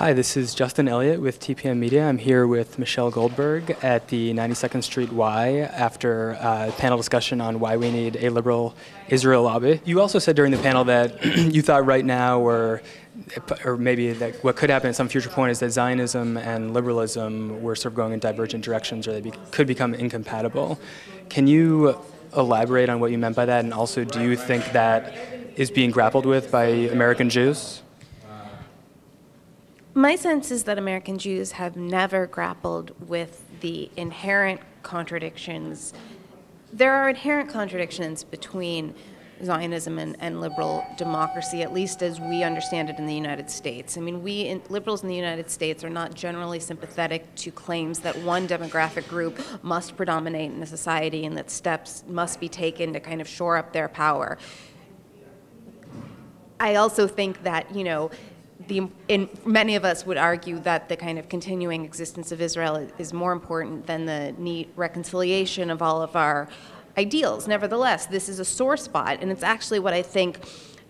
Hi, this is Justin Elliott with TPM Media. I'm here with Michelle Goldberg at the 92nd Street Y after a panel discussion on why we need a liberal Israel lobby. You also said during the panel that you thought right now, or maybe that what could happen at some future point, is that Zionism and liberalism were sort of going in divergent directions, or they could become incompatible. Can you elaborate on what you meant by that, and also do you think that is being grappled with by American Jews? My sense is that American Jews have never grappled with the inherent contradictions. There are inherent contradictions between Zionism and liberal democracy, at least as we understand it in the United States. I mean, liberals in the United States are not generally sympathetic to claims that one demographic group must predominate in a society and that steps must be taken to kind of shore up their power. I also think that, many of us would argue that the kind of continuing existence of Israel is more important than the neat reconciliation of all of our ideals. Nevertheless, this is a sore spot, and it's actually what I think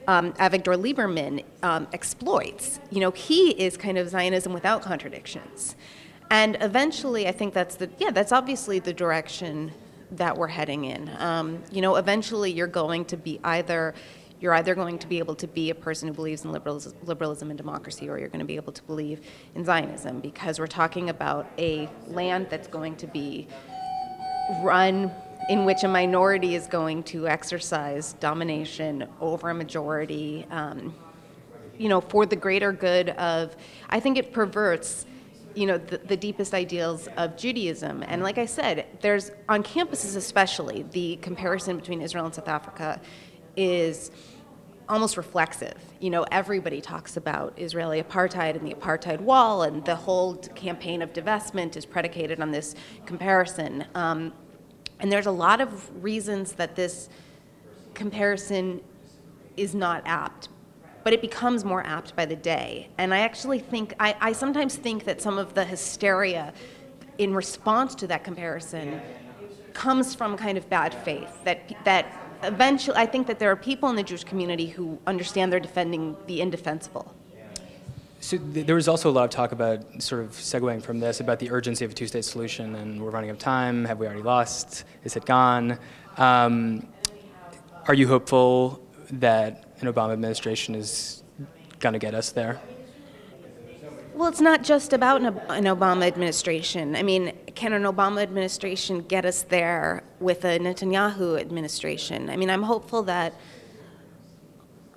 Avigdor Lieberman exploits. He is kind of Zionism without contradictions. And eventually, I think that's obviously the direction that we're heading in. Eventually you're either going to be able to be a person who believes in liberalism and democracy, or you're going to be able to believe in Zionism, because we're talking about a land that's going to be run in which a minority is going to exercise domination over a majority, for the greater good of, I think it perverts the deepest ideals of Judaism. And like I said, on campuses especially, the comparison between Israel and South Africa is almost reflexive. Everybody talks about Israeli apartheid and the apartheid wall, and the whole campaign of divestment is predicated on this comparison. And there's a lot of reasons that this comparison is not apt, but it becomes more apt by the day. And I actually think, I sometimes think that some of the hysteria in response to that comparison comes from kind of bad faith, that eventually, I think that there are people in the Jewish community who understand they're defending the indefensible. So there was also a lot of talk about, sort of segueing from this, about the urgency of a two-state solution, and we're running out of time. Have we already lost? Is it gone? Are you hopeful that an Obama administration is going to get us there? Well, it's not just about an Obama administration. I mean, can an Obama administration get us there with a Netanyahu administration? I mean, I'm hopeful that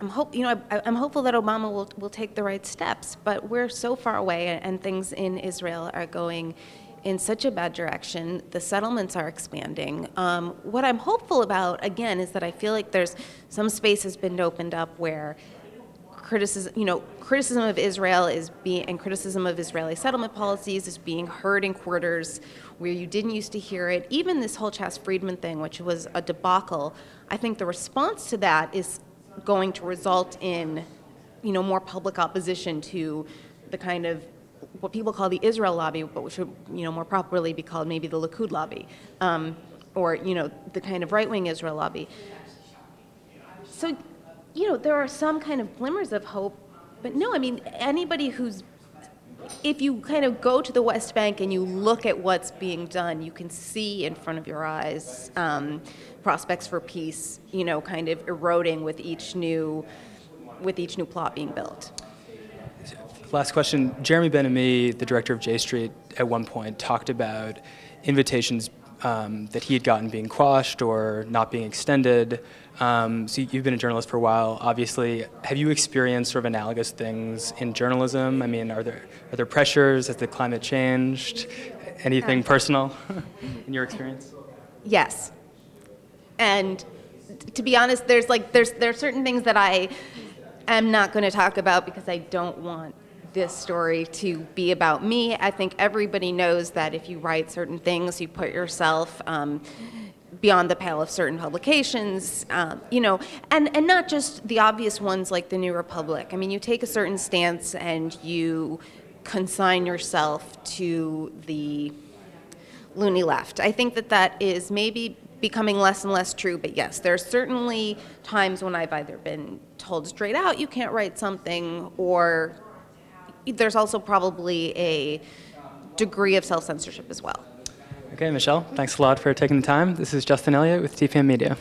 Obama will take the right steps, but we're so far away, and things in Israel are going in such a bad direction. The settlements are expanding. What I'm hopeful about, again, is that I feel like there's some space has been opened up where criticism of Israel and criticism of Israeli settlement policies is being heard in quarters where you didn't used to hear it. Even this whole Chas-Friedman thing, which was a debacle, I think the response to that is going to result in, more public opposition to the kind of what people call the Israel lobby, but which should, more properly be called maybe the Likud lobby, or the kind of right-wing Israel lobby. So, there are some kind of glimmers of hope, but no, I mean, if you kind of go to the West Bank and you look at what's being done, you can see in front of your eyes prospects for peace, kind of eroding with each new plot being built. Last question. Jeremy Ben-Ami, the director of J Street, at one point talked about invitations that he had gotten being quashed or not being extended. So you've been a journalist for a while, obviously. Have you experienced sort of analogous things in journalism? I mean, are there pressures? Has the climate changed? Anything personal in your experience? Yes. And to be honest, there are certain things that I am not going to talk about because I don't want this story to be about me. I think everybody knows that if you write certain things, you put yourself beyond the pale of certain publications, and not just the obvious ones like the New Republic. I mean, you take a certain stance and you consign yourself to the loony left. I think that is maybe becoming less and less true, but yes, there are certainly times when I've either been told straight out you can't write something, or there's also probably a degree of self-censorship as well. Okay, Michelle, thanks a lot for taking the time. This is Justin Elliott with TPM Media.